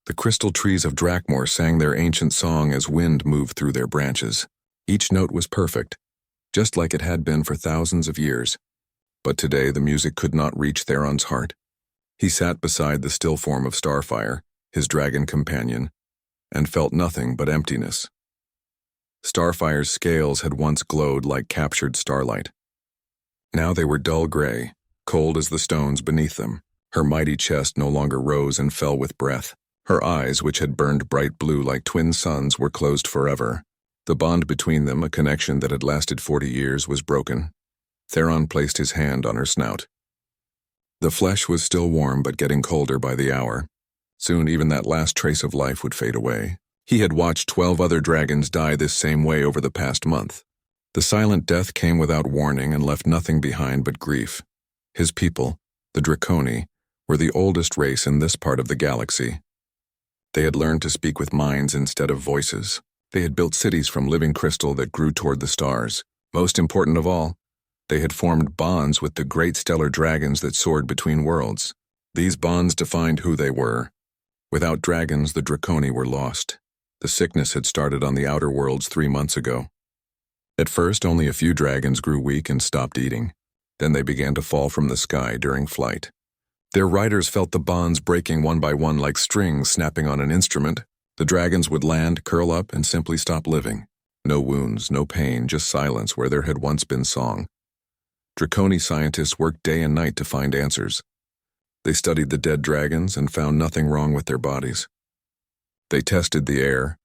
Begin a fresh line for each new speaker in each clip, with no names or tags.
The crystal trees of Drakmor sang their ancient song as wind moved through their branches. Each note was perfect, just like it had been for thousands of years. But today the music could not reach Theron's heart. He sat beside the still form of Starfire, his dragon companion, and felt nothing but emptiness. Starfire's scales had once glowed like captured starlight. Now they were dull gray, cold as the stones beneath them. Her mighty chest no longer rose and fell with breath. Her eyes, which had burned bright blue like twin suns, were closed forever. The bond between them, a connection that had lasted 40 years, was broken. Theron placed his hand on her snout. The flesh was still warm but getting colder by the hour. Soon even that last trace of life would fade away. He had watched 12 other dragons die this same way over the past month. The silent death came without warning and left nothing behind but grief. His people, the Draconi, were the oldest race in this part of the galaxy. They had learned to speak with minds instead of voices. They had built cities from living crystal that grew toward the stars. Most important of all, they had formed bonds with the great stellar dragons that soared between worlds. These bonds defined who they were. Without dragons, the Draconi were lost. The sickness had started on the outer worlds 3 months ago. At first, only a few dragons grew weak and stopped eating. Then they began to fall from the sky during flight. Their riders felt the bonds breaking one by one like strings snapping on an instrument. The dragons would land, curl up, and simply stop living. No wounds, no pain, just silence where there had once been song. Draconi scientists worked day and night to find answers. They studied the dead dragons and found nothing wrong with their bodies. They tested the air,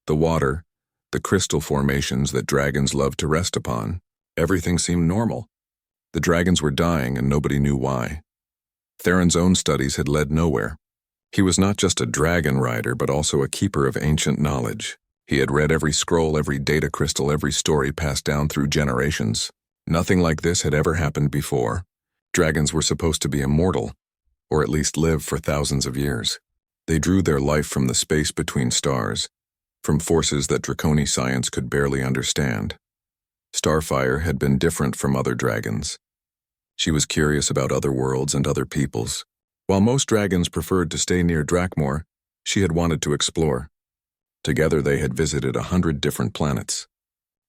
the water, the crystal formations that dragons love to rest upon. Everything seemed normal. The dragons were dying and nobody knew why. Theron's own studies had led nowhere. He was not just a dragon rider, but also a keeper of ancient knowledge. He had read every scroll, every data crystal, every story passed down through generations. Nothing like this had ever happened before. Dragons were supposed to be immortal, or at least live for thousands of years. They drew their life from the space between stars, from forces that Draconi science could barely understand. Starfire had been different from other dragons. She was curious about other worlds and other peoples. While most dragons preferred to stay near Drakmor, she had wanted to explore. Together they had visited 100 different planets.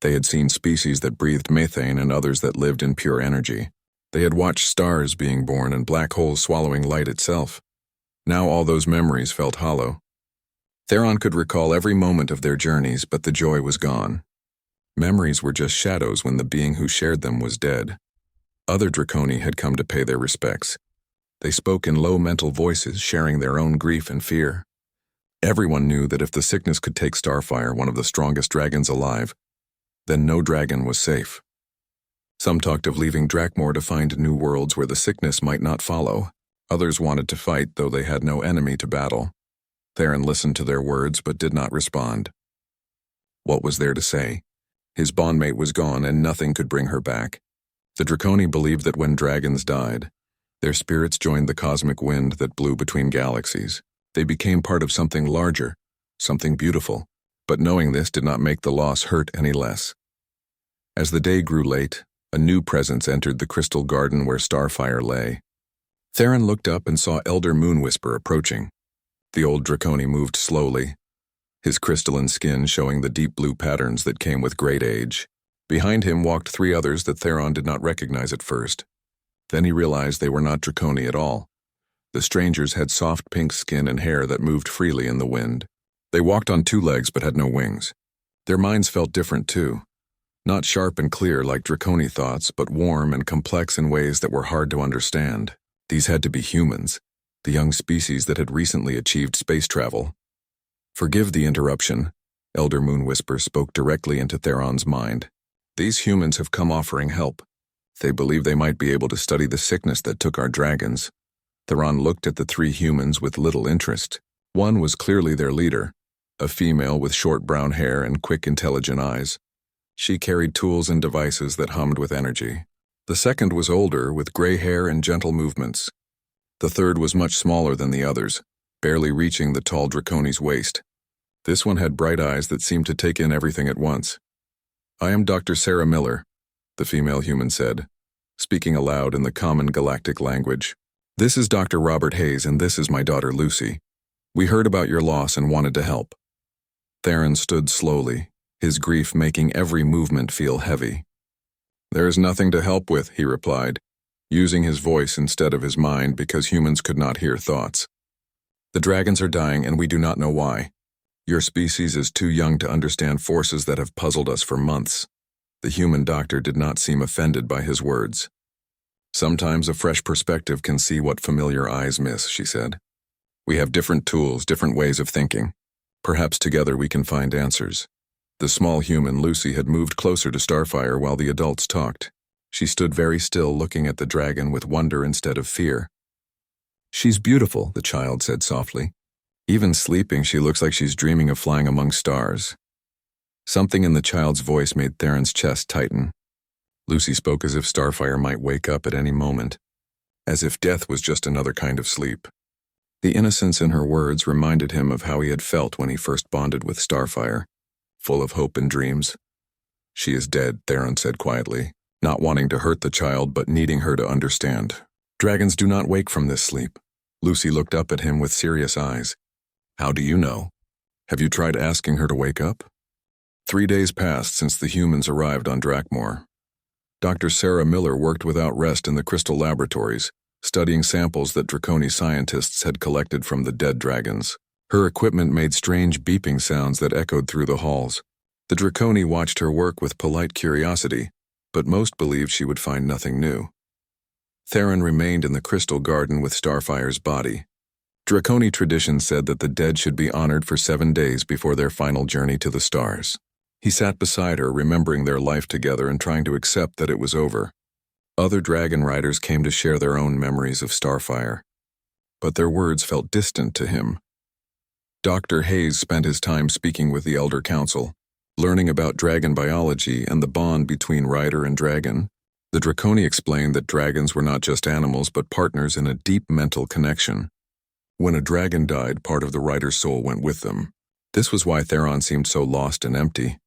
They had seen species that breathed methane and others that lived in pure energy. They had watched stars being born and black holes swallowing light itself. Now all those memories felt hollow. Theron could recall every moment of their journeys, but the joy was gone. Memories were just shadows when the being who shared them was dead. Other Draconi had come to pay their respects. They spoke in low mental voices, sharing their own grief and fear. Everyone knew that if the sickness could take Starfire, one of the strongest dragons alive, then no dragon was safe. Some talked of leaving Drakmor to find new worlds where the sickness might not follow. Others wanted to fight, though they had no enemy to battle. Theron listened to their words but did not respond. What was there to say? His bondmate was gone and nothing could bring her back. The Draconi believed that when dragons died, their spirits joined the cosmic wind that blew between galaxies. They became part of something larger, something beautiful, but knowing this did not make the loss hurt any less. As the day grew late, a new presence entered the crystal garden where Starfire lay. Theron looked up and saw Elder Moonwhisper approaching. The old Draconi moved slowly, his crystalline skin showing the deep blue patterns that came with great age. Behind him walked 3 others that Theron did not recognize at first. Then he realized they were not Draconi at all. The strangers had soft pink skin and hair that moved freely in the wind. They walked on 2 legs but had no wings. Their minds felt different too. Not sharp and clear like Draconi thoughts, but warm and complex in ways that were hard to understand. These had to be humans, the young species that had recently achieved space travel. Forgive the interruption, Elder Moonwhisper spoke directly into Theron's mind. These humans have come offering help. They believe they might be able to study the sickness that took our dragons. Theron looked at the 3 humans with little interest. One was clearly their leader, a female with short brown hair and quick, intelligent eyes. She carried tools and devices that hummed with energy. The second was older, with gray hair and gentle movements. The third was much smaller than the others, barely reaching the tall Draconi's waist. This one had bright eyes that seemed to take in everything at once. "I am Dr. Sarah Miller," the female human said, speaking aloud in the common galactic language. "This is Dr. Robert Hayes, and this is my daughter Lucy." We heard about your loss and wanted to help. Theron stood slowly, his grief making every movement feel heavy. There is nothing to help with, he replied, using his voice instead of his mind because humans could not hear thoughts. The dragons are dying and we do not know why. Your species is too young to understand forces that have puzzled us for months. The human doctor did not seem offended by his words. Sometimes a fresh perspective can see what familiar eyes miss, she said. We have different tools, different ways of thinking. Perhaps together we can find answers. The small human, Lucy, had moved closer to Starfire while the adults talked. She stood very still, looking at the dragon with wonder instead of fear. She's beautiful, the child said softly. Even sleeping, she looks like she's dreaming of flying among stars. Something in the child's voice made Theron's chest tighten. Lucy spoke as if Starfire might wake up at any moment, as if death was just another kind of sleep. The innocence in her words reminded him of how he had felt when he first bonded with Starfire, full of hope and dreams. She is dead, Theron said quietly, not wanting to hurt the child but needing her to understand. Dragons do not wake from this sleep. Lucy looked up at him with serious eyes. How do you know? Have you tried asking her to wake up? 3 days passed since the humans arrived on Drakmor. Dr. Sarah Miller worked without rest in the crystal laboratories, studying samples that Draconi scientists had collected from the dead dragons. Her equipment made strange beeping sounds that echoed through the halls. The Draconi watched her work with polite curiosity, but most believed she would find nothing new. Theron remained in the crystal garden with Starfire's body. Draconi tradition said that the dead should be honored for 7 days before their final journey to the stars. He sat beside her, remembering their life together and trying to accept that it was over. Other dragon riders came to share their own memories of Starfire, but their words felt distant to him. Dr. Hayes spent his time speaking with the Elder Council, learning about dragon biology and the bond between rider and dragon. The Draconi explained that dragons were not just animals but partners in a deep mental connection. When a dragon died, part of the rider's soul went with them. This was why Theron seemed so lost and empty.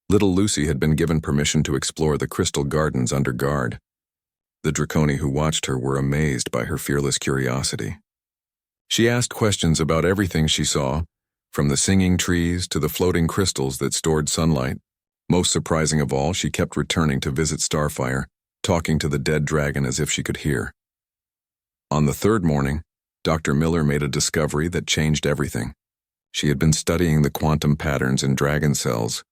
Little Lucy had been given permission to explore the crystal gardens under guard. The Draconi who watched her were amazed by her fearless curiosity. She asked questions about everything she saw, from the singing trees to the floating crystals that stored sunlight. Most surprising of all, she kept returning to visit Starfire, talking to the dead dragon as if she could hear. On the 3rd morning, Dr. Miller made a discovery that changed everything. She had been studying the quantum patterns in dragon cells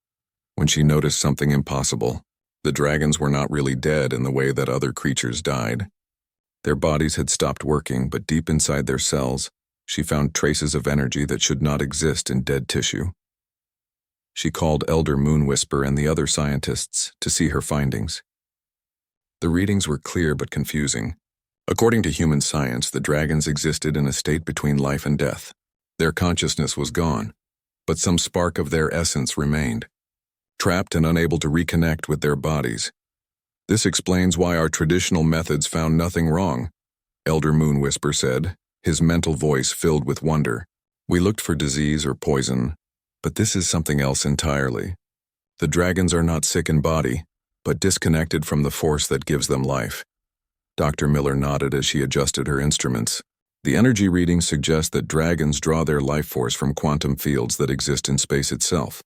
when she noticed something impossible. The dragons were not really dead in the way that other creatures died. Their bodies had stopped working, but deep inside their cells, she found traces of energy that should not exist in dead tissue. She called Elder Moonwhisper and the other scientists to see her findings. The readings were clear but confusing. According to human science, the dragons existed in a state between life and death. Their consciousness was gone, but some spark of their essence remained, trapped and unable to reconnect with their bodies. This explains why our traditional methods found nothing wrong, Elder Moonwhisper said, his mental voice filled with wonder. We looked for disease or poison, but this is something else entirely. The dragons are not sick in body, but disconnected from the force that gives them life. Dr. Miller nodded as she adjusted her instruments. The energy readings suggest that dragons draw their life force from quantum fields that exist in space itself.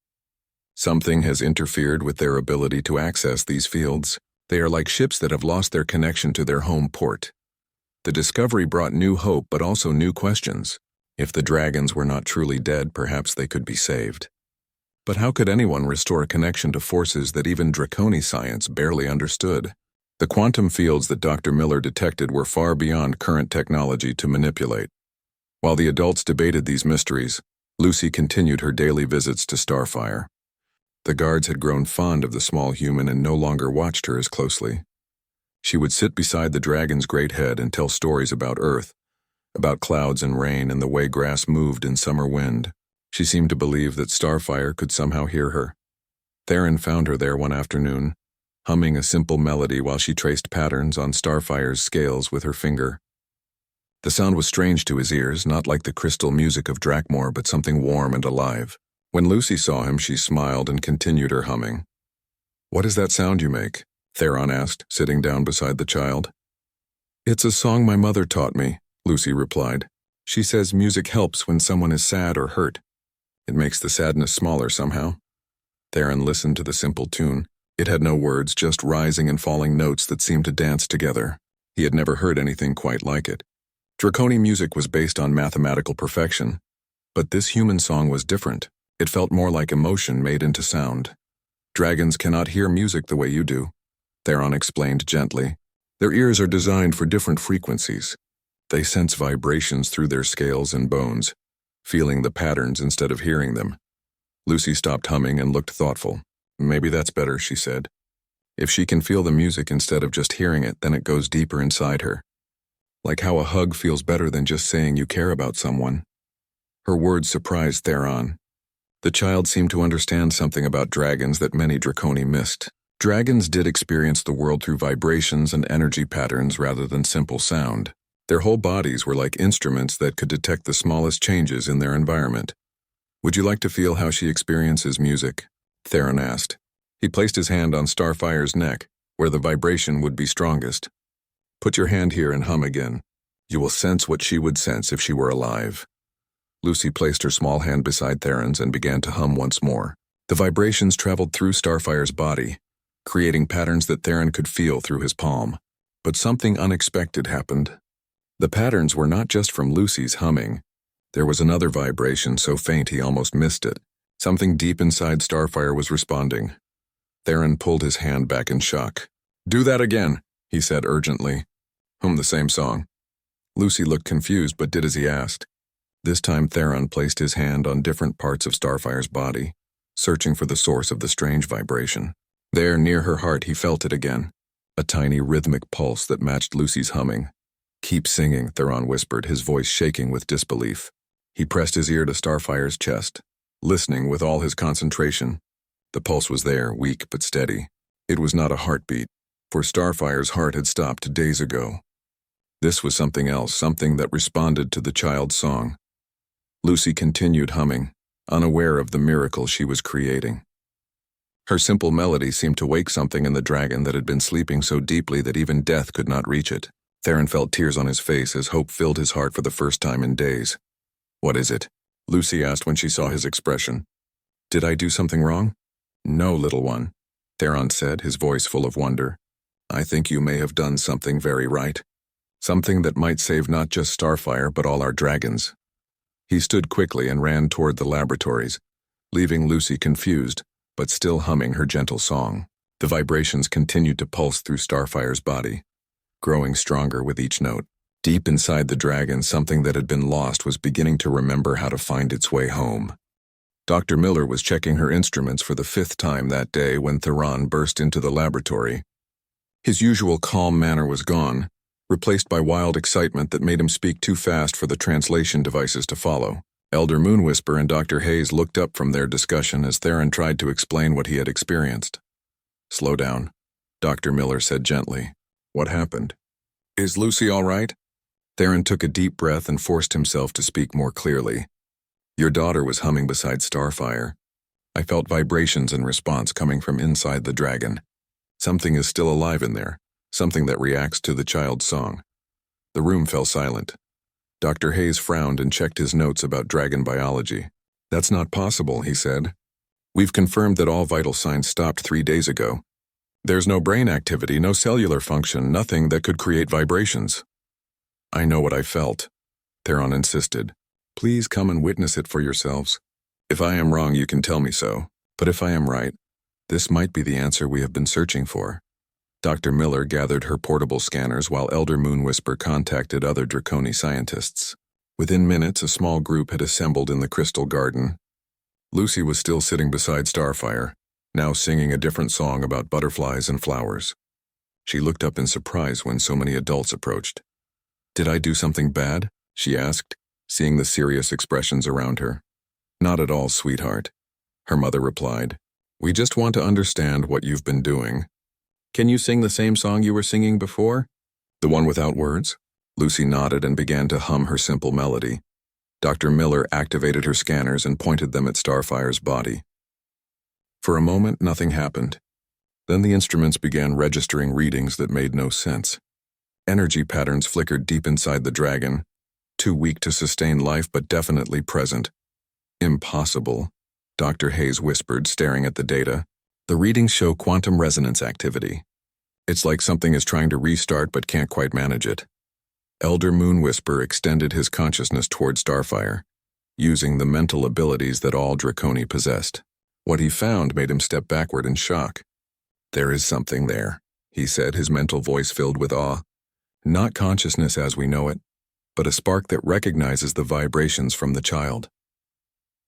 Something has interfered with their ability to access these fields. They are like ships that have lost their connection to their home port. The discovery brought new hope but also new questions. If the dragons were not truly dead, perhaps they could be saved. But how could anyone restore a connection to forces that even Draconi science barely understood? The quantum fields that Dr. Miller detected were far beyond current technology to manipulate. While the adults debated these mysteries, Lucy continued her daily visits to Starfire. The guards had grown fond of the small human and no longer watched her as closely. She would sit beside the dragon's great head and tell stories about Earth, about clouds and rain and the way grass moved in summer wind. She seemed to believe that Starfire could somehow hear her. Theron found her there one afternoon, humming a simple melody while she traced patterns on Starfire's scales with her finger. The sound was strange to his ears, not like the crystal music of Drakmor, but something warm and alive. When Lucy saw him, she smiled and continued her humming. "What is that sound you make?" Theron asked, sitting down beside the child. "It's a song my mother taught me," Lucy replied. She says music helps when someone is sad or hurt. It makes the sadness smaller somehow. Theron listened to the simple tune. It had no words, just rising and falling notes that seemed to dance together. He had never heard anything quite like it. Draconi music was based on mathematical perfection, but this human song was different. It felt more like emotion made into sound. Dragons cannot hear music the way you do, Theron explained gently. Their ears are designed for different frequencies. They sense vibrations through their scales and bones, feeling the patterns instead of hearing them. Lucy stopped humming and looked thoughtful. Maybe that's better, she said. If she can feel the music instead of just hearing it, then it goes deeper inside her. Like how a hug feels better than just saying you care about someone. Her words surprised Theron. The child seemed to understand something about dragons that many Draconi missed. Dragons did experience the world through vibrations and energy patterns rather than simple sound. Their whole bodies were like instruments that could detect the smallest changes in their environment. Would you like to feel how she experiences music? Theron asked. He placed his hand on Starfire's neck, where the vibration would be strongest. Put your hand here and hum again. You will sense what she would sense if she were alive. Lucy placed her small hand beside Theron's and began to hum once more. The vibrations traveled through Starfire's body, creating patterns that Theron could feel through his palm. But something unexpected happened. The patterns were not just from Lucy's humming. There was another vibration so faint he almost missed it. Something deep inside Starfire was responding. Theron pulled his hand back in shock. Do that again, he said urgently. Hum the same song. Lucy looked confused but did as he asked. This time Theron placed his hand on different parts of Starfire's body, searching for the source of the strange vibration. There, near her heart, he felt it again. A tiny rhythmic pulse that matched Lucy's humming. Keep singing, Theron whispered, his voice shaking with disbelief. He pressed his ear to Starfire's chest, listening with all his concentration. The pulse was there, weak but steady. It was not a heartbeat, for Starfire's heart had stopped days ago. This was something else, something that responded to the child's song. Lucy continued humming, unaware of the miracle she was creating. Her simple melody seemed to wake something in the dragon that had been sleeping so deeply that even death could not reach it. Theron felt tears on his face as hope filled his heart for the first time in days. What is it? Lucy asked when she saw his expression. Did I do something wrong? No, little one, Theron said, his voice full of wonder. I think you may have done something very right. Something that might save not just Starfire but all our dragons. He stood quickly and ran toward the laboratories, leaving Lucy confused, but still humming her gentle song. The vibrations continued to pulse through Starfire's body, growing stronger with each note. Deep inside the dragon, something that had been lost was beginning to remember how to find its way home. Dr. Miller was checking her instruments for the 5th time that day when Theron burst into the laboratory. His usual calm manner was gone, replaced by wild excitement that made him speak too fast for the translation devices to follow. Elder Moonwhisper and Dr. Hayes looked up from their discussion as Theron tried to explain what he had experienced. Slow down, Dr. Miller said gently. What happened? Is Lucy all right? Theron took a deep breath and forced himself to speak more clearly. Your daughter was humming beside Starfire. I felt vibrations in response coming from inside the dragon. Something is still alive in there, something that reacts to the child's song. The room fell silent. Dr. Hayes frowned and checked his notes about dragon biology. That's not possible, he said. We've confirmed that all vital signs stopped 3 days ago. There's no brain activity, no cellular function, nothing that could create vibrations. I know what I felt, Theron insisted. Please come and witness it for yourselves. If I am wrong, you can tell me so. But if I am right, this might be the answer we have been searching for. Dr. Miller gathered her portable scanners while Elder Moonwhisper contacted other Draconi scientists. Within minutes, a small group had assembled in the Crystal Garden. Lucy was still sitting beside Starfire, now singing a different song about butterflies and flowers. She looked up in surprise when so many adults approached. Did I do something bad? She asked, seeing the serious expressions around her. Not at all, sweetheart, her mother replied. We just want to understand what you've been doing. Can you sing the same song you were singing before? The one without words? Lucy nodded and began to hum her simple melody. Dr. Miller activated her scanners and pointed them at Starfire's body. For a moment, nothing happened. Then the instruments began registering readings that made no sense. Energy patterns flickered deep inside the dragon, Too weak to sustain life, but definitely present. Impossible, Dr. Hayes whispered, staring at the data. The readings show quantum resonance activity. It's like something is trying to restart but can't quite manage it. Elder Moon Whisper extended his consciousness toward Starfire, using the mental abilities that all Draconi possessed. What he found made him step backward in shock. There is something there, he said, his mental voice filled with awe. Not consciousness as we know it, but a spark that recognizes the vibrations from the child.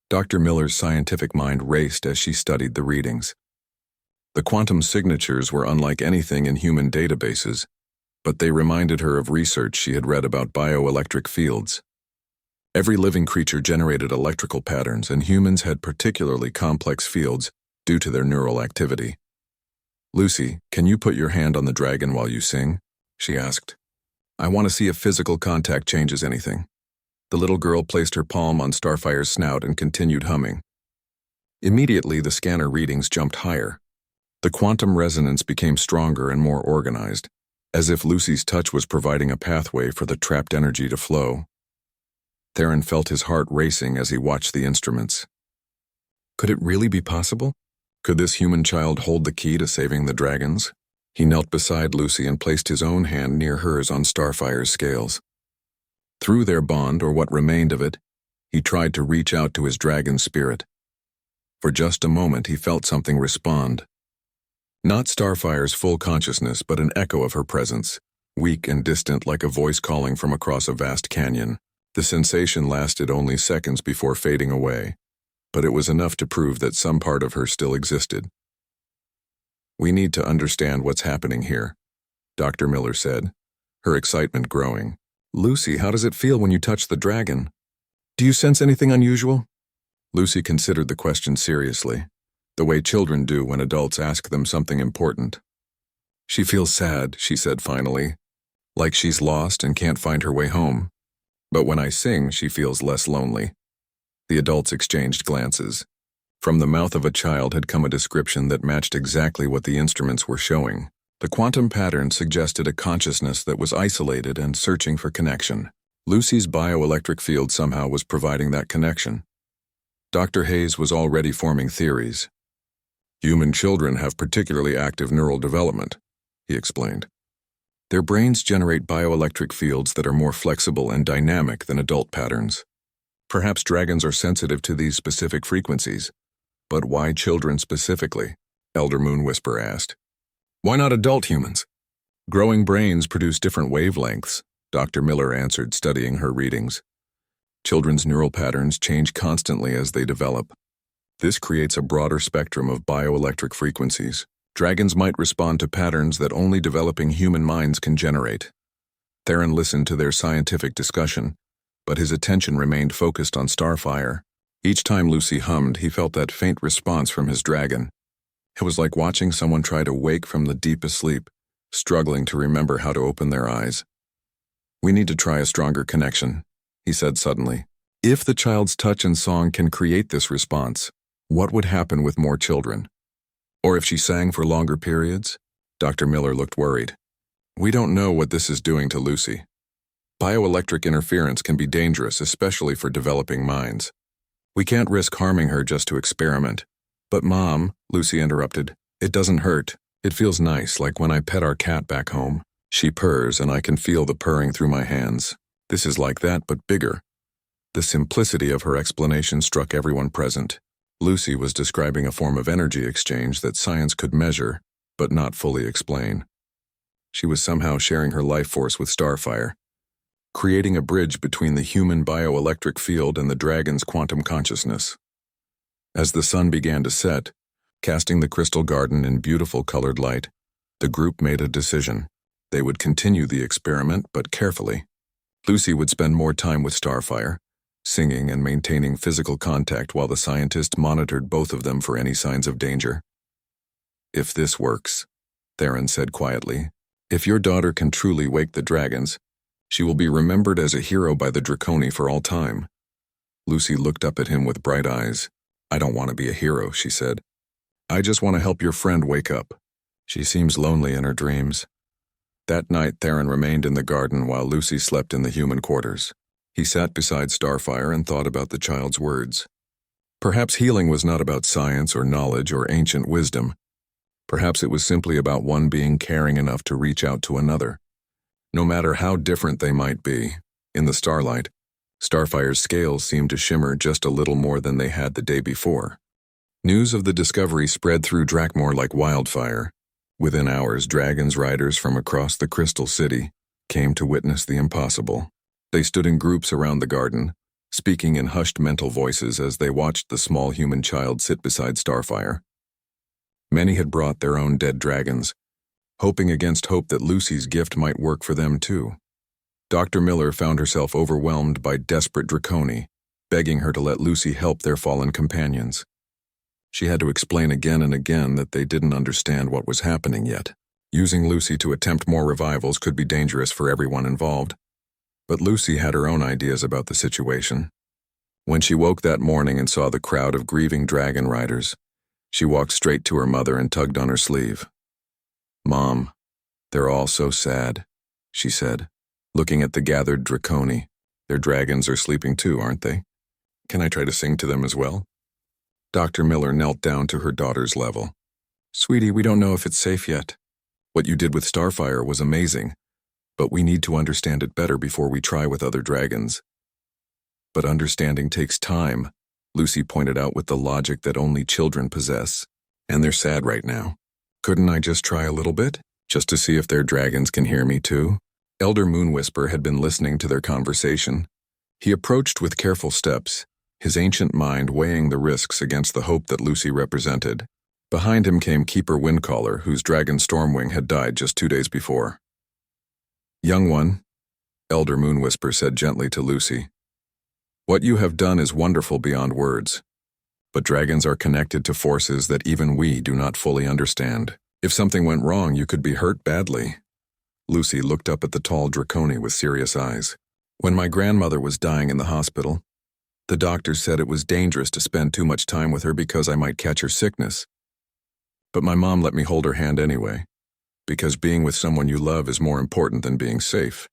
Dr. Miller's scientific mind raced as she studied the readings. The quantum signatures were unlike anything in human databases, but they reminded her of research she had read about bioelectric fields. Every living creature generated electrical patterns, and humans had particularly complex fields due to their neural activity. "Lucy, can you put your hand on the dragon while you sing?" she asked. "I want to see if physical contact changes anything." The little girl placed her palm on Starfire's snout and continued humming. Immediately, the scanner readings jumped higher. The quantum resonance became stronger and more organized, as if Lucy's touch was providing a pathway for the trapped energy to flow. Theron felt his heart racing as he watched the instruments. Could it really be possible? Could this human child hold the key to saving the dragons? He knelt beside Lucy and placed his own hand near hers on Starfire's scales. Through their bond, or what remained of it, he tried to reach out to his dragon spirit. For just a moment he felt something respond. Not Starfire's full consciousness, but an echo of her presence, weak and distant like a voice calling from across a vast canyon. The sensation lasted only seconds before fading away, but it was enough to prove that some part of her still existed. "We need to understand what's happening here," Dr. Miller said, her excitement growing. "Lucy, how does it feel when you touch the dragon? Do you sense anything unusual?" Lucy considered the question seriously, the way children do when adults ask them something important. "She feels sad," she said finally, "like she's lost and can't find her way home. But when I sing, she feels less lonely." The adults exchanged glances. From the mouth of a child had come a description that matched exactly what the instruments were showing. The quantum pattern suggested a consciousness that was isolated and searching for connection. Lucy's bioelectric field somehow was providing that connection. Dr. Hayes was already forming theories. "Human children have particularly active neural development," he explained. "Their brains generate bioelectric fields that are more flexible and dynamic than adult patterns. Perhaps dragons are sensitive to these specific frequencies. But why children specifically?" Elder Moon Whisper asked. "Why not adult humans?" "Growing brains produce different wavelengths," Dr. Miller answered, studying her readings. "Children's neural patterns change constantly as they develop. This creates a broader spectrum of bioelectric frequencies. Dragons might respond to patterns that only developing human minds can generate." Theron listened to their scientific discussion, but his attention remained focused on Starfire. Each time Lucy hummed, he felt that faint response from his dragon. It was like watching someone try to wake from the deepest sleep, struggling to remember how to open their eyes. "We need to try a stronger connection," he said suddenly. "If the child's touch and song can create this response, what would happen with more children? Or if she sang for longer periods?" Dr. Miller looked worried. "We don't know what this is doing to Lucy. Bioelectric interference can be dangerous, especially for developing minds. We can't risk harming her just to experiment." "But Mom," Lucy interrupted, "it doesn't hurt. It feels nice, like when I pet our cat back home. She purrs and I can feel the purring through my hands. This is like that, but bigger." The simplicity of her explanation struck everyone present. Lucy was describing a form of energy exchange that science could measure, but not fully explain. She was somehow sharing her life force with Starfire, creating a bridge between the human bioelectric field and the dragon's quantum consciousness. As the sun began to set, casting the crystal garden in beautiful colored light, the group made a decision. They would continue the experiment, but carefully. Lucy would spend more time with Starfire, singing and maintaining physical contact while the scientists monitored both of them for any signs of danger. "If this works," Theron said quietly, "if your daughter can truly wake the dragons, she will be remembered as a hero by the Draconi for all time." Lucy looked up at him with bright eyes. "I don't want to be a hero," she said. "I just want to help your friend wake up. She seems lonely in her dreams." That night, Theron remained in the garden while Lucy slept in the human quarters. He sat beside Starfire and thought about the child's words. Perhaps healing was not about science or knowledge or ancient wisdom. Perhaps it was simply about one being caring enough to reach out to another. No matter how different they might be, in the starlight, Starfire's scales seemed to shimmer just a little more than they had the day before. News of the discovery spread through Drakmor like wildfire. Within hours, dragons riders from across the Crystal City came to witness the impossible. They stood in groups around the garden, speaking in hushed mental voices as they watched the small human child sit beside Starfire. Many had brought their own dead dragons, hoping against hope that Lucy's gift might work for them too. Dr. Miller found herself overwhelmed by desperate Draconi, begging her to let Lucy help their fallen companions. She had to explain again and again that they didn't understand what was happening yet. Using Lucy to attempt more revivals could be dangerous for everyone involved. But Lucy had her own ideas about the situation. When she woke that morning and saw the crowd of grieving dragon riders, she walked straight to her mother and tugged on her sleeve. "Mom, they're all so sad," she said, looking at the gathered Draconi. "Their dragons are sleeping too, aren't they? Can I try to sing to them as well?" Dr. Miller knelt down to her daughter's level. "Sweetie, we don't know if it's safe yet. What you did with Starfire was amazing, but we need to understand it better before we try with other dragons." "But understanding takes time," Lucy pointed out with the logic that only children possess. "And they're sad right now. Couldn't I just try a little bit, just to see if their dragons can hear me too?" Elder Moonwhisper had been listening to their conversation. He approached with careful steps, his ancient mind weighing the risks against the hope that Lucy represented. Behind him came Keeper Windcaller, whose dragon Stormwing had died just 2 days before. "Young one," Elder Moonwhisper said gently to Lucy, "what you have done is wonderful beyond words. But dragons are connected to forces that even we do not fully understand. If something went wrong, you could be hurt badly." Lucy looked up at the tall Draconi with serious eyes. "When my grandmother was dying in the hospital, the doctor said it was dangerous to spend too much time with her because I might catch her sickness. But my mom let me hold her hand anyway, because being with someone you love is more important than being safe."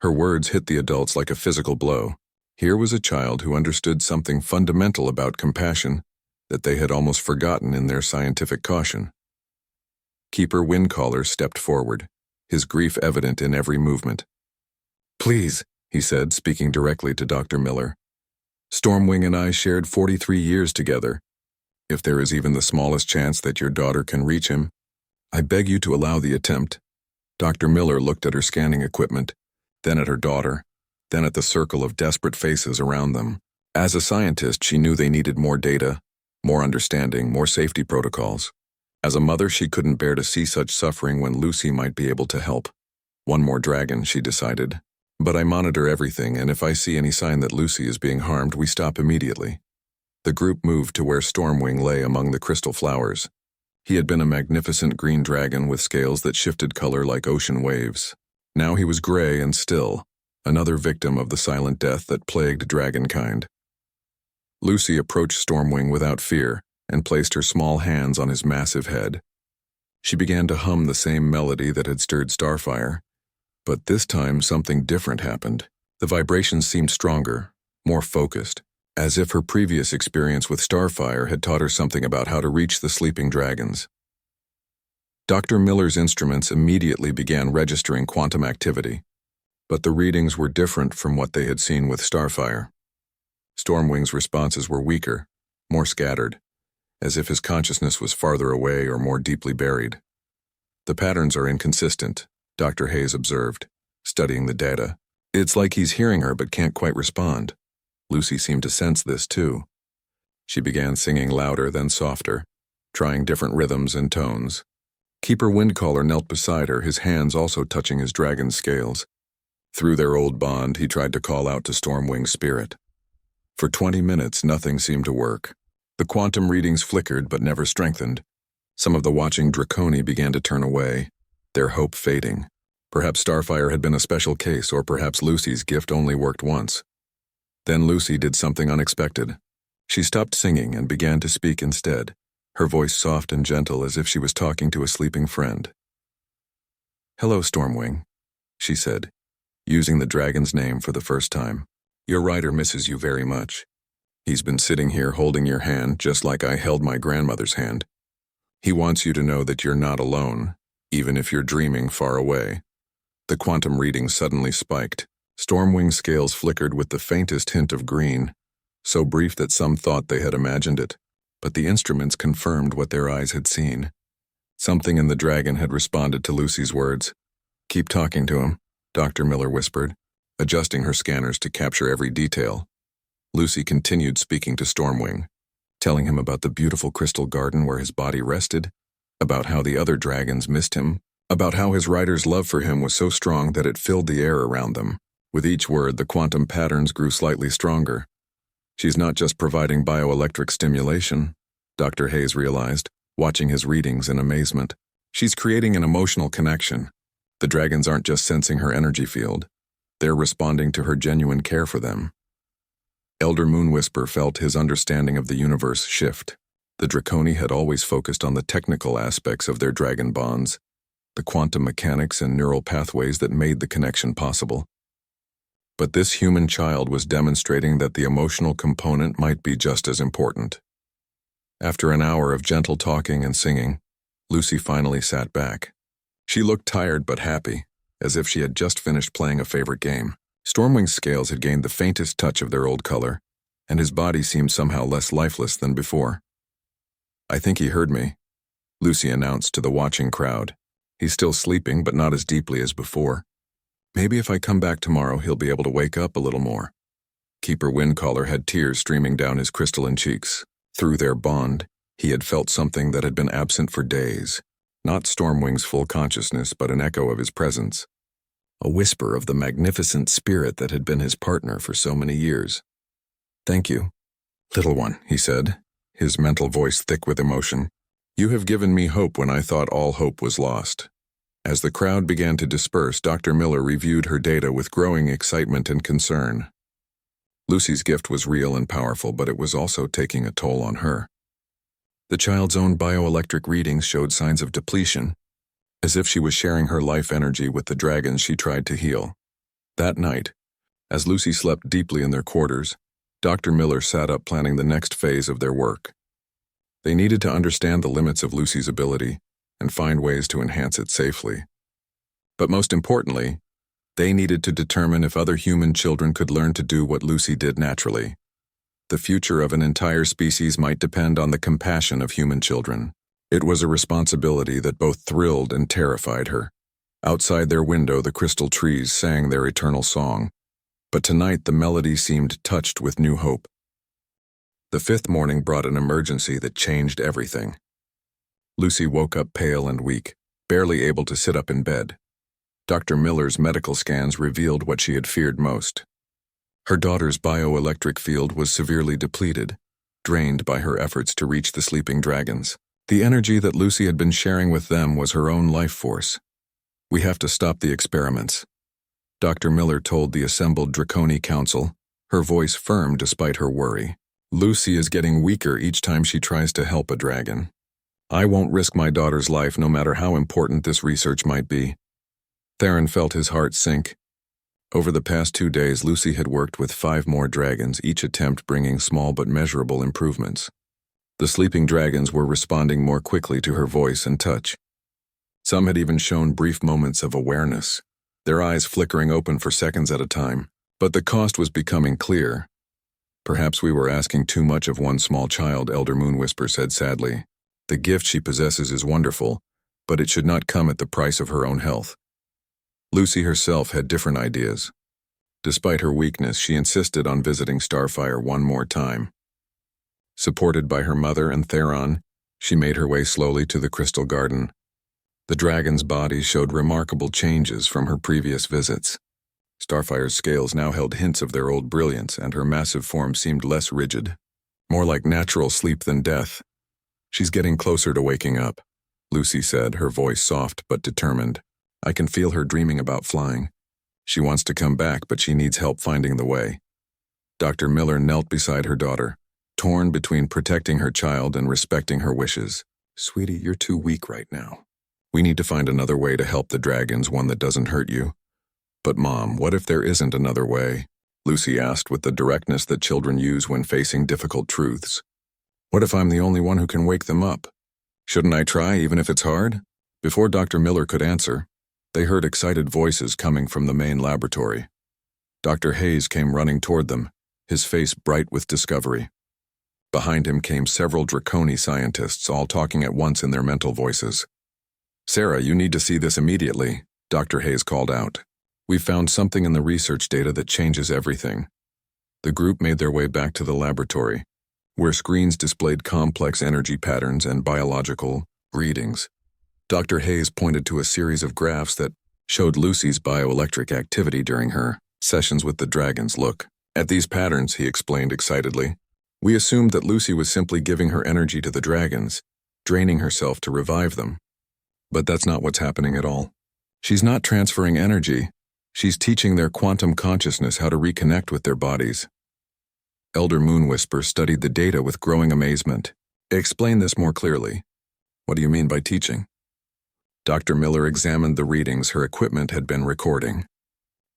Her words hit the adults like a physical blow. Here was a child who understood something fundamental about compassion that they had almost forgotten in their scientific caution. Keeper Windcaller stepped forward, his grief evident in every movement. "Please," he said, speaking directly to Dr. Miller. "Stormwing and I shared 43 years together. If there is even the smallest chance that your daughter can reach him, I beg you to allow the attempt." Dr. Miller looked at her scanning equipment, then at her daughter, then at the circle of desperate faces around them. As a scientist, she knew they needed more data, more understanding, more safety protocols. As a mother, she couldn't bear to see such suffering when Lucy might be able to help. One more dragon, she decided. "But I monitor everything, and if I see any sign that Lucy is being harmed, we stop immediately." The group moved to where Stormwing lay among the crystal flowers. He had been a magnificent green dragon with scales that shifted color like ocean waves. Now he was gray and still, another victim of the silent death that plagued dragonkind. Lucy approached Stormwing without fear and placed her small hands on his massive head. She began to hum the same melody that had stirred Starfire, but this time something different happened. The vibrations seemed stronger, more focused, as if her previous experience with Starfire had taught her something about how to reach the sleeping dragons. Dr. Miller's instruments immediately began registering quantum activity, but the readings were different from what they had seen with Starfire. Stormwing's responses were weaker, more scattered, as if his consciousness was farther away or more deeply buried. "The patterns are inconsistent," Dr. Hayes observed, studying the data. "It's like he's hearing her but can't quite respond." Lucy seemed to sense this too. She began singing louder then softer, trying different rhythms and tones. Keeper Windcaller knelt beside her, his hands also touching his dragon's scales. Through their old bond, he tried to call out to Stormwing's spirit. For 20 minutes, nothing seemed to work. The quantum readings flickered but never strengthened. Some of the watching Draconi began to turn away, their hope fading. Perhaps Starfire had been a special case, or perhaps Lucy's gift only worked once. Then Lucy did something unexpected. She stopped singing and began to speak instead, her voice soft and gentle as if she was talking to a sleeping friend. "Hello, Stormwing," she said. using the dragon's name for the first time. Your rider misses you very much. He's been sitting here holding your hand just like I held my grandmother's hand. He wants you to know that you're not alone, even if you're dreaming far away. The quantum reading suddenly spiked. Stormwing scales flickered with the faintest hint of green, so brief that some thought they had imagined it, but the instruments confirmed what their eyes had seen. Something in the dragon had responded to Lucy's words. "Keep talking to him," Dr. Miller whispered, adjusting her scanners to capture every detail. Lucy continued speaking to Stormwing, telling him about the beautiful crystal garden where his body rested, about how the other dragons missed him, about how his rider's love for him was so strong that it filled the air around them. With each word, the quantum patterns grew slightly stronger. She's not just providing bioelectric stimulation, Dr. Hayes realized, watching his readings in amazement. She's creating an emotional connection. The dragons aren't just sensing her energy field. They're responding to her genuine care for them. Elder Moonwhisper felt his understanding of the universe shift. The Draconi had always focused on the technical aspects of their dragon bonds, the quantum mechanics and neural pathways that made the connection possible. But this human child was demonstrating that the emotional component might be just as important. After an hour of gentle talking and singing, Lucy finally sat back. She looked tired but happy, as if she had just finished playing a favorite game. Stormwing's scales had gained the faintest touch of their old color, and his body seemed somehow less lifeless than before. "I think he heard me," Lucy announced to the watching crowd. "He's still sleeping, but not as deeply as before. Maybe if I come back tomorrow, he'll be able to wake up a little more." Keeper Windcaller had tears streaming down his crystalline cheeks. Through their bond, he had felt something that had been absent for days. Not Stormwing's full consciousness, but an echo of his presence. A whisper of the magnificent spirit that had been his partner for so many years. "Thank you, little one," he said, his mental voice thick with emotion. "You have given me hope when I thought all hope was lost." As the crowd began to disperse, Dr. Miller reviewed her data with growing excitement and concern. Lucy's gift was real and powerful, but it was also taking a toll on her. The child's own bioelectric readings showed signs of depletion, as if she was sharing her life energy with the dragons she tried to heal. That night, as Lucy slept deeply in their quarters, Dr. Miller sat up planning the next phase of their work. They needed to understand the limits of Lucy's ability and find ways to enhance it safely. But most importantly, they needed to determine if other human children could learn to do what Lucy did naturally. The future of an entire species might depend on the compassion of human children. It was a responsibility that both thrilled and terrified her. Outside their window, the crystal trees sang their eternal song, but tonight the melody seemed touched with new hope. The fifth morning brought an emergency that changed everything. Lucy woke up pale and weak, barely able to sit up in bed. Dr. Miller's medical scans revealed what she had feared most. Her daughter's bioelectric field was severely depleted, drained by her efforts to reach the sleeping dragons. The energy that Lucy had been sharing with them was her own life force. "We have to stop the experiments," Dr. Miller told the assembled Draconi Council, her voice firm despite her worry. "Lucy is getting weaker each time she tries to help a dragon. I won't risk my daughter's life no matter how important this research might be." Theron felt his heart sink. Over the past 2 days, Lucy had worked with 5 more dragons, each attempt bringing small but measurable improvements. The sleeping dragons were responding more quickly to her voice and touch. Some had even shown brief moments of awareness, their eyes flickering open for seconds at a time. But the cost was becoming clear. "Perhaps we were asking too much of one small child," Elder Moonwhisper said sadly. "The gift she possesses is wonderful, but it should not come at the price of her own health." Lucy herself had different ideas. Despite her weakness, she insisted on visiting Starfire one more time. Supported by her mother and Theron, she made her way slowly to the crystal garden. The dragon's body showed remarkable changes from her previous visits. Starfire's scales now held hints of their old brilliance, and her massive form seemed less rigid, more like natural sleep than death. "She's getting closer to waking up," Lucy said, her voice soft but determined. "I can feel her dreaming about flying. She wants to come back, but she needs help finding the way." Dr. Miller knelt beside her daughter, torn between protecting her child and respecting her wishes. "Sweetie, you're too weak right now. We need to find another way to help the dragons, one that doesn't hurt you. But Mom, what if there isn't another way? Lucy asked with the directness that children use when facing difficult truths. What if I'm the only one who can wake them up? Shouldn't I try even if it's hard? Before Dr. Miller could answer, they heard excited voices coming from the main laboratory. Dr. Hayes came running toward them, his face bright with discovery. Behind him came several Draconi scientists, all talking at once in their mental voices. Sarah, you need to see this immediately, Dr. Hayes called out. We've found something in the research data that changes everything. The group made their way back to the laboratory, where screens displayed complex energy patterns and biological readings. Dr. Hayes pointed to a series of graphs that showed Lucy's bioelectric activity during her sessions with the dragons. Look at these patterns, he explained excitedly. We assumed that Lucy was simply giving her energy to the dragons, draining herself to revive them. But that's not what's happening at all. She's not transferring energy. She's teaching their quantum consciousness how to reconnect with their bodies. Elder Moonwhisper studied the data with growing amazement. Explain this more clearly. What do you mean by teaching? Dr. Miller examined the readings her equipment had been recording.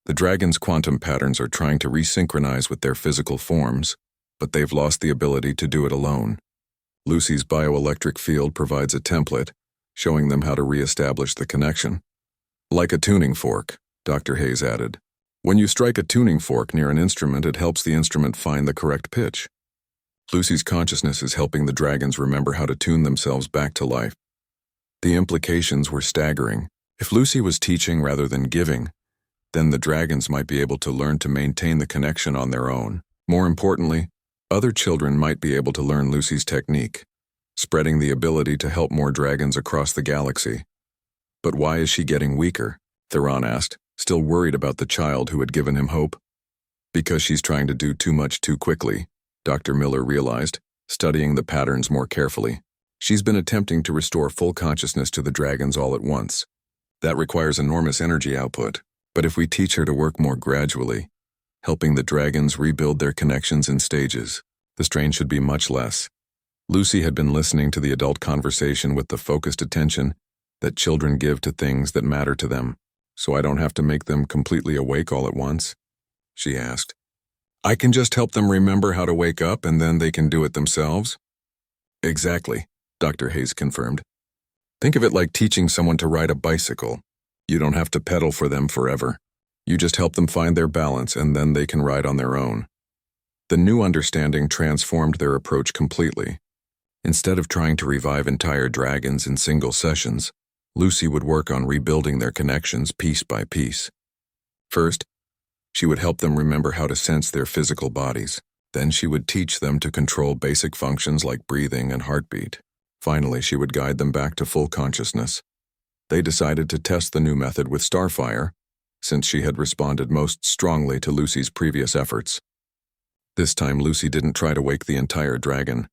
The dragon's quantum patterns are trying to resynchronize with their physical forms, but they've lost the ability to do it alone. Lucy's bioelectric field provides a template, showing them how to reestablish the connection. Like a tuning fork, Dr. Hayes added. When you strike a tuning fork near an instrument, it helps the instrument find the correct pitch. Lucy's consciousness is helping the dragons remember how to tune themselves back to life. The implications were staggering. If Lucy was teaching rather than giving, then the dragons might be able to learn to maintain the connection on their own. More importantly, other children might be able to learn Lucy's technique, spreading the ability to help more dragons across the galaxy. But why is she getting weaker? Theron asked, still worried about the child who had given him hope. Because she's trying to do too much too quickly, Dr. Miller realized, studying the patterns more carefully. She's been attempting to restore full consciousness to the dragons all at once. That requires enormous energy output, but if we teach her to work more gradually, helping the dragons rebuild their connections in stages, the strain should be much less. Lucy had been listening to the adult conversation with the focused attention that children give to things that matter to them. So I don't have to make them completely awake all at once? She asked. I can just help them remember how to wake up and then they can do it themselves? Exactly, Dr. Hayes confirmed. Think of it like teaching someone to ride a bicycle. You don't have to pedal for them forever. You just help them find their balance and then they can ride on their own. The new understanding transformed their approach completely. Instead of trying to revive entire dragons in single sessions, Lucy would work on rebuilding their connections piece by piece. First, she would help them remember how to sense their physical bodies. Then she would teach them to control basic functions like breathing and heartbeat. Finally, she would guide them back to full consciousness. They decided to test the new method with Starfire, since she had responded most strongly to Lucy's previous efforts. This time, Lucy didn't try to wake the entire dragon.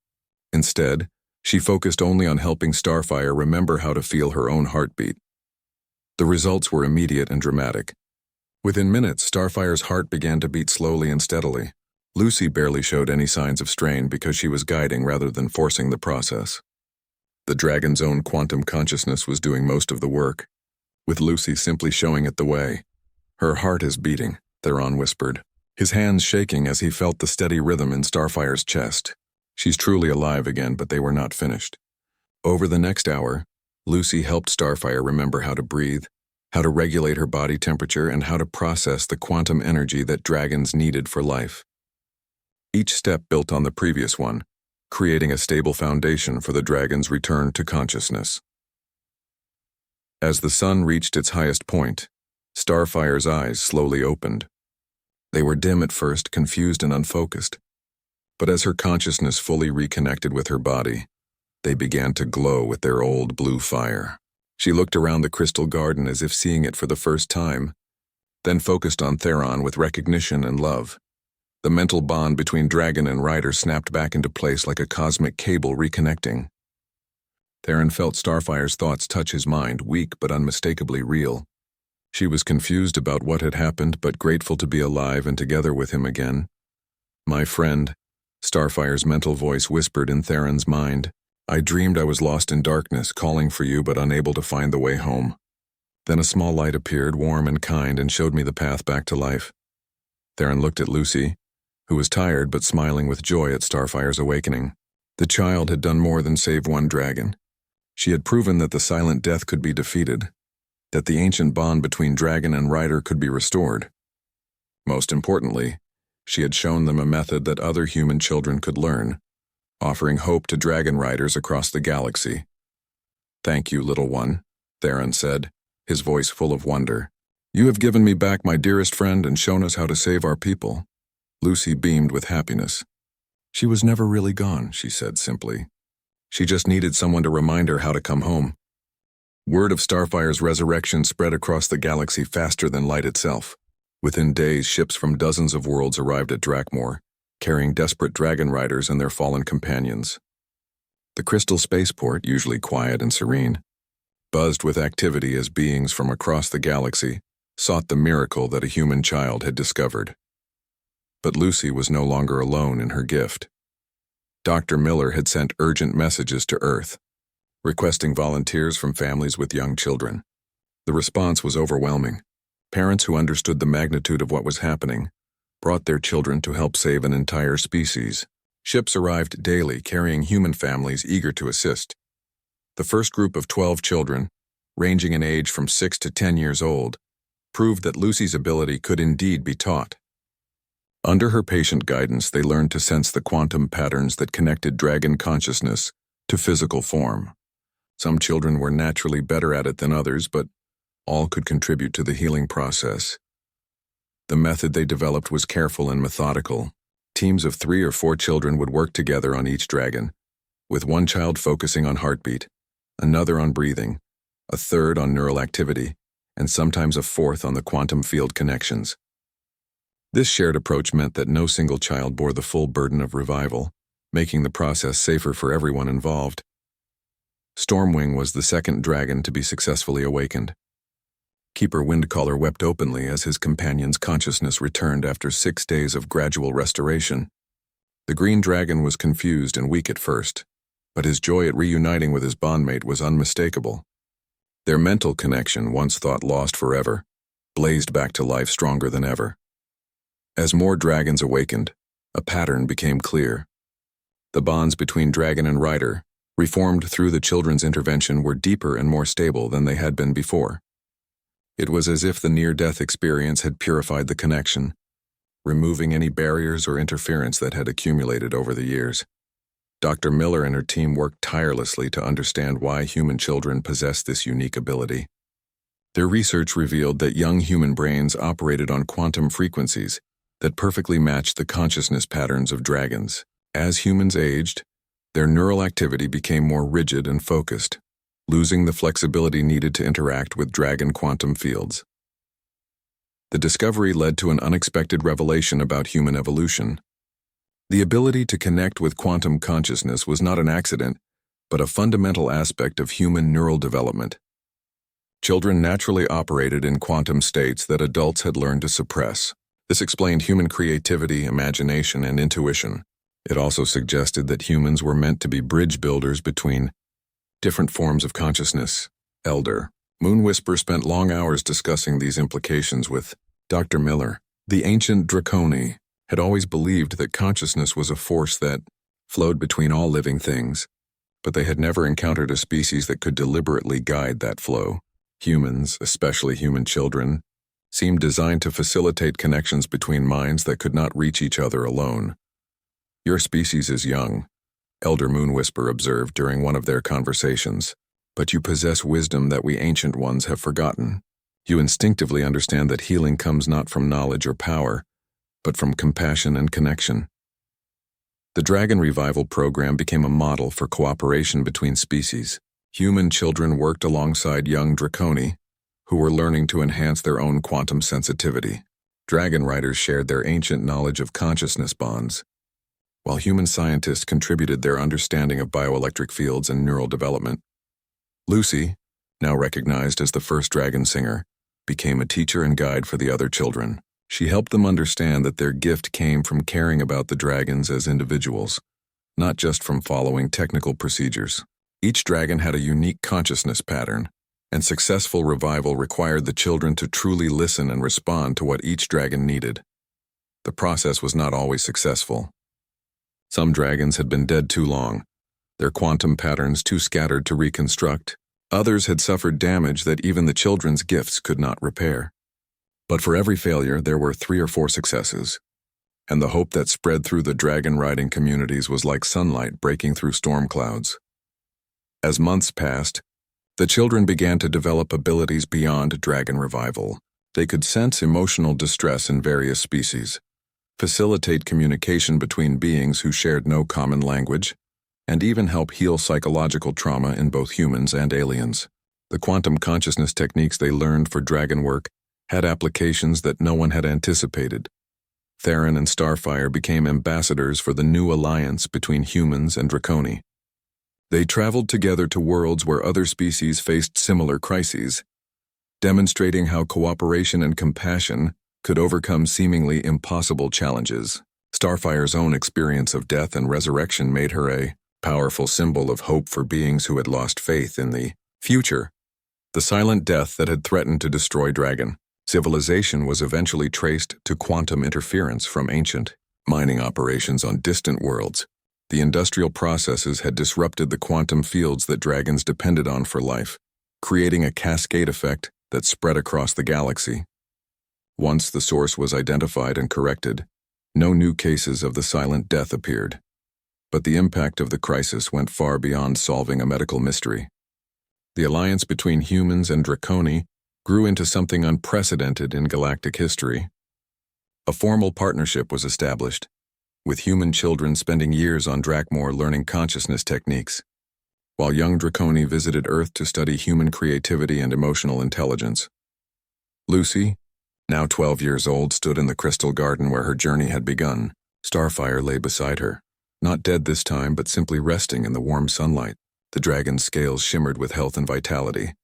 Instead, she focused only on helping Starfire remember how to feel her own heartbeat. The results were immediate and dramatic. Within minutes, Starfire's heart began to beat slowly and steadily. Lucy barely showed any signs of strain because she was guiding rather than forcing the process. The dragon's own quantum consciousness was doing most of the work, with Lucy simply showing it the way. Her heart is beating, Theron whispered, his hands shaking as he felt the steady rhythm in Starfire's chest. She's truly alive again, but they were not finished. Over the next hour, Lucy helped Starfire remember how to breathe, how to regulate her body temperature, and how to process the quantum energy that dragons needed for life. Each step built on the previous one, creating a stable foundation for the dragon's return to consciousness. As the sun reached its highest point, Starfire's eyes slowly opened. They were dim at first, confused and unfocused. But as her consciousness fully reconnected with her body, they began to glow with their old blue fire. She looked around the crystal garden as if seeing it for the first time, then focused on Theron with recognition and love. The mental bond between dragon and rider snapped back into place like a cosmic cable reconnecting. Theron felt Starfire's thoughts touch his mind, weak but unmistakably real. She was confused about what had happened, but grateful to be alive and together with him again. My friend, Starfire's mental voice whispered in Theron's mind. I dreamed I was lost in darkness, calling for you but unable to find the way home. Then a small light appeared, warm and kind, and showed me the path back to life. Theron looked at Lucy, who was tired but smiling with joy at Starfire's awakening. The child had done more than save one dragon. She had proven that the silent death could be defeated, that the ancient bond between dragon and rider could be restored. Most importantly, she had shown them a method that other human children could learn, offering hope to dragon riders across the galaxy. "Thank you, little one," Theron said, his voice full of wonder. "You have given me back my dearest friend and shown us how to save our people." Lucy beamed with happiness. "She was never really gone," she said simply. "She just needed someone to remind her how to come home." Word of Starfire's resurrection spread across the galaxy faster than light itself. Within days, ships from dozens of worlds arrived at Drakmor, carrying desperate dragon riders and their fallen companions. The crystal spaceport, usually quiet and serene, buzzed with activity as beings from across the galaxy sought the miracle that a human child had discovered. But Lucy was no longer alone in her gift. Dr. Miller had sent urgent messages to Earth, requesting volunteers from families with young children. The response was overwhelming. Parents who understood the magnitude of what was happening brought their children to help save an entire species. Ships arrived daily, carrying human families eager to assist. The first group of 12 children, ranging in age from 6 to 10 years old, proved that Lucy's ability could indeed be taught. Under her patient guidance, they learned to sense the quantum patterns that connected dragon consciousness to physical form. Some children were naturally better at it than others, but all could contribute to the healing process. The method they developed was careful and methodical. Teams of 3 or 4 children would work together on each dragon, with one child focusing on heartbeat, another on breathing, a third on neural activity, and sometimes a fourth on the quantum field connections. This shared approach meant that no single child bore the full burden of revival, making the process safer for everyone involved. Stormwing was the second dragon to be successfully awakened. Keeper Windcaller wept openly as his companion's consciousness returned after 6 days of gradual restoration. The green dragon was confused and weak at first, but his joy at reuniting with his bondmate was unmistakable. Their mental connection, once thought lost forever, blazed back to life stronger than ever. As more dragons awakened, a pattern became clear. The bonds between dragon and rider, reformed through the children's intervention, were deeper and more stable than they had been before. It was as if the near-death experience had purified the connection, removing any barriers or interference that had accumulated over the years. Dr. Miller and her team worked tirelessly to understand why human children possess this unique ability. Their research revealed that young human brains operated on quantum frequencies that perfectly matched the consciousness patterns of dragons. As humans aged, their neural activity became more rigid and focused, losing the flexibility needed to interact with dragon quantum fields. The discovery led to an unexpected revelation about human evolution. The ability to connect with quantum consciousness was not an accident, but a fundamental aspect of human neural development. Children naturally operated in quantum states that adults had learned to suppress. This explained human creativity, imagination, and intuition. It also suggested that humans were meant to be bridge builders between different forms of consciousness. Elder Moonwhisper spent long hours discussing these implications with Dr. Miller. The ancient Draconi had always believed that consciousness was a force that flowed between all living things, but they had never encountered a species that could deliberately guide that flow. Humans, especially human children, seemed designed to facilitate connections between minds that could not reach each other alone. "Your species is young," Elder Moonwhisper observed during one of their conversations, "but you possess wisdom that we ancient ones have forgotten. You instinctively understand that healing comes not from knowledge or power, but from compassion and connection." The Dragon Revival program became a model for cooperation between species. Human children worked alongside young Draconi, who were learning to enhance their own quantum sensitivity. Dragon riders shared their ancient knowledge of consciousness bonds, while human scientists contributed their understanding of bioelectric fields and neural development. Lucy, now recognized as the first dragon singer, became a teacher and guide for the other children. She helped them understand that their gift came from caring about the dragons as individuals, not just from following technical procedures. Each dragon had a unique consciousness pattern, and successful revival required the children to truly listen and respond to what each dragon needed. The process was not always successful. Some dragons had been dead too long, their quantum patterns too scattered to reconstruct. Others had suffered damage that even the children's gifts could not repair. But for every failure, there were 3 or 4 successes, and the hope that spread through the dragon-riding communities was like sunlight breaking through storm clouds. As months passed, the children began to develop abilities beyond dragon revival. They could sense emotional distress in various species, facilitate communication between beings who shared no common language, and even help heal psychological trauma in both humans and aliens. The quantum consciousness techniques they learned for dragon work had applications that no one had anticipated. Theron and Starfire became ambassadors for the new alliance between humans and Draconi. They traveled together to worlds where other species faced similar crises, demonstrating how cooperation and compassion could overcome seemingly impossible challenges. Starfire's own experience of death and resurrection made her a powerful symbol of hope for beings who had lost faith in the future. The silent death that had threatened to destroy dragon civilization was eventually traced to quantum interference from ancient mining operations on distant worlds. The industrial processes had disrupted the quantum fields that dragons depended on for life, creating a cascade effect that spread across the galaxy. Once the source was identified and corrected, no new cases of the silent death appeared. But the impact of the crisis went far beyond solving a medical mystery. The alliance between humans and Draconi grew into something unprecedented in galactic history. A formal partnership was established, with human children spending years on Drakmor learning consciousness techniques, while young Draconi visited Earth to study human creativity and emotional intelligence. Lucy, now 12 years old, stood in the crystal garden where her journey had begun. Starfire lay beside her, not dead this time, but simply resting in the warm sunlight. The dragon's scales shimmered with health and vitality,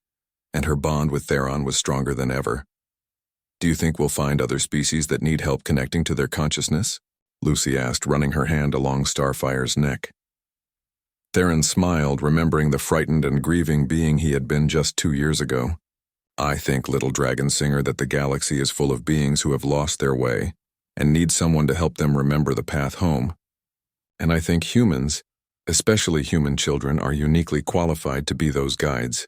and her bond with Theron was stronger than ever. "Do you think we'll find other species that need help connecting to their consciousness?" Lucy asked, running her hand along Starfire's neck. Theron smiled, remembering the frightened and grieving being he had been just 2 years ago. "I think, little dragon singer, that the galaxy is full of beings who have lost their way and need someone to help them remember the path home. And I think humans, especially human children, are uniquely qualified to be those guides."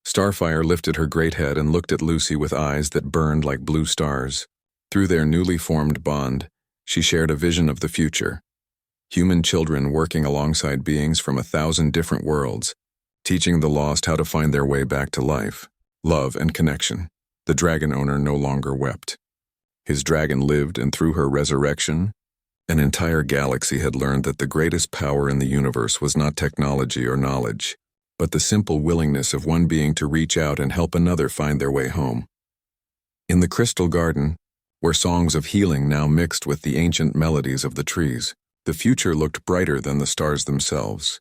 Starfire lifted her great head and looked at Lucy with eyes that burned like blue stars. Through their newly formed bond, she shared a vision of the future. Human children working alongside beings from 1,000 different worlds, teaching the lost how to find their way back to life, love, and connection. The dragon owner no longer wept. His dragon lived, and through her resurrection, an entire galaxy had learned that the greatest power in the universe was not technology or knowledge, but the simple willingness of one being to reach out and help another find their way home. In the crystal garden, where songs of healing now mixed with the ancient melodies of the trees, the future looked brighter than the stars themselves.